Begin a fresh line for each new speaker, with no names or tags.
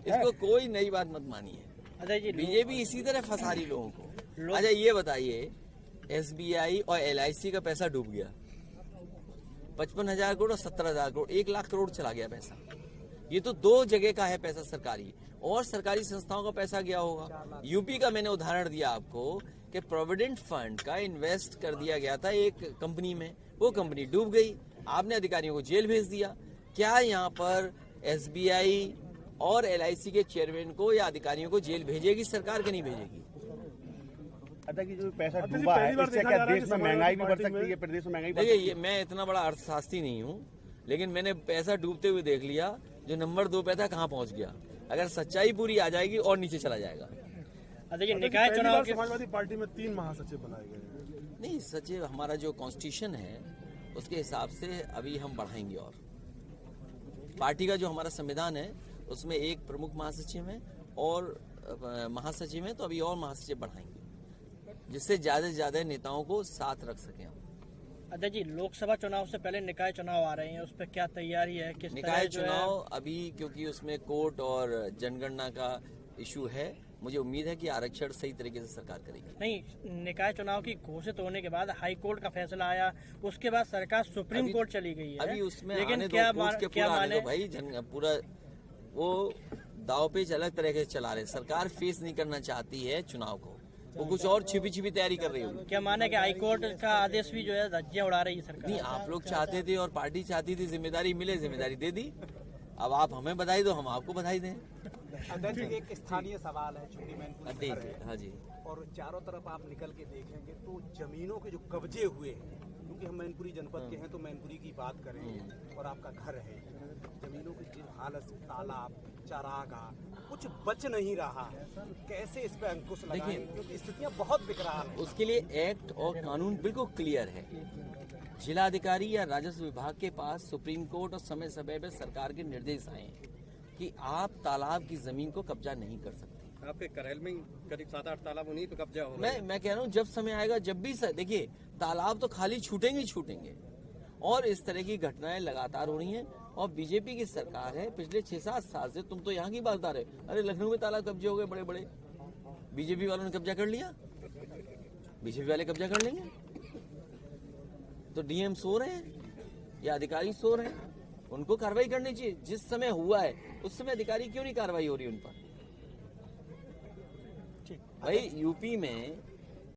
इसको कोई नई बात मत मानिए। बीजेपी इसी तरह फंसा रही लोगों को। अच्छा ये बताइए, SBI और LIC का पैसा डूब गया, 55,000 करोड़ और 17,000 करोड़, 1 लाख करोड़ चला गया पैसा। ये तो 2 जगह का है पैसा सरकारी, और सरकारी संस्थाओं का पैसा गया होगा। यूपी का मैंने उदाहरण दिया आपको कि प्रोविडेंट फंड का इन्वेस्ट कर दिया गया था एक कंपनी में, वो कंपनी डूब गई, आपने अधिकारियों को जेल भेज दिया। क्या यहाँ पर SBI और LIC के चेयरमैन को या अधिकारियों को जेल भेजेगी सरकार के नहीं भेजेगी?
कि जो पैसा डूबा है, इससे क्या देश में महंगाई भी बढ़ सकती है? प्रदेश में महंगाई
देखिए, ये मैं इतना बड़ा अर्थशास्त्री नहीं हूँ, लेकिन मैंने पैसा डूबते हुए देख लिया। जो नंबर 2 पे था कहाँ पहुँच गया। अगर सच्चाई पूरी आ जाएगी और नीचे चला जाएगा।
देखिए, निकाय चुनाव
समाजवादी पार्टी में 3 महासचिव बनाए गए हैं।
नहीं, सचिव हमारा जो कॉन्स्टिट्यूशन है उसके हिसाब से अभी हम बढ़ाएंगे, और पार्टी का जो हमारा संविधान है उसमें 1 प्रमुख महासचिव है और महासचिव है, तो अभी और महासचिव बढ़ाएंगे, जिससे ज्यादा से ज्यादा नेताओं को साथ रख सकें हम।
अध्यक्ष जी, लोकसभा चुनाव से पहले निकाय चुनाव आ रहे हैं, उस पर क्या तैयारी है? किस
निकाय चुनाव अभी, क्योंकि उसमें कोर्ट और जनगणना का इशू है, मुझे उम्मीद है कि आरक्षण सही तरीके से सरकार करेगी।
नहीं, निकाय चुनाव की घोषित होने के बाद हाई कोर्ट का फैसला आया, उसके बाद सरकार सुप्रीम कोर्ट चली गई है।
अभी उसमें
लेकिन
क्या माने भाई, पूरा वो दाव पेच अलग तरह के चला रहे। सरकार फेस नहीं करना चाहती है चुनाव को, वो कुछ और छिपी छिपी तैयारी कर रही होगी।
क्या माने कि हाई कोर्ट का आदेश भी जो है धज्जियां उड़ा रही है सरकार?
नहीं, आप लोग चाहते थे और पार्टी चाहती थी जिम्मेदारी मिले, जिम्मेदारी दे दी। अब आप हमें बधाई दो, हम आपको बधाई दें।
अध्यक्ष, एक स्थानीय सवाल है, चूंकि मैनपुरी
हाँ जी,
और चारों तरफ आप निकल के देखेंगे तो जमीनों के जो कब्जे हुए हैं, क्योंकि हम मैनपुरी जनपद के हैं तो मैनपुरी की बात करें, और आपका घर है, जमीनों की जिस हालत, तालाब, चारागाह, कुछ बच नहीं रहा, कैसे इस पे अंकुश लगाएं? क्योंकि स्थितियां बहुत बिकराल हैं।
उसके लिए एक्ट और कानून बिल्कुल क्लियर है। जिलाधिकारी या राजस्व विभाग के पास सुप्रीम कोर्ट और समय समय पर सरकार के निर्देश आए हैं कि आप तालाब की जमीन को कब्जा नहीं कर सकते।
आपके करेल में करीब 7-8 तालाब उन्हीं पे कब्जा हो।
मैं कह रहा हूँ, जब समय आएगा, जब भी देखिए, तालाब तो खाली छूटेंगे ही छूटेंगे, और इस तरह की घटनाएं लगातार हो रही हैं। और बीजेपी की सरकार है, पिछले 6-7 साल से, तुम तो यहाँ की बात बता रहे, अरे लखनऊ में तालाब कब्जे हो गए बड़े बड़े, बीजेपी वालों ने कब्जा कर लिया, बीजेपी वाले कब्जा कर लेंगे। तो DM सो रहे हैं या अधिकारी सो रहे हैं, उनको कार्रवाई करनी चाहिए। जिस समय हुआ है उस समय अधिकारी क्यों नहीं कार्रवाई हो रही उन पर? भाई यूपी में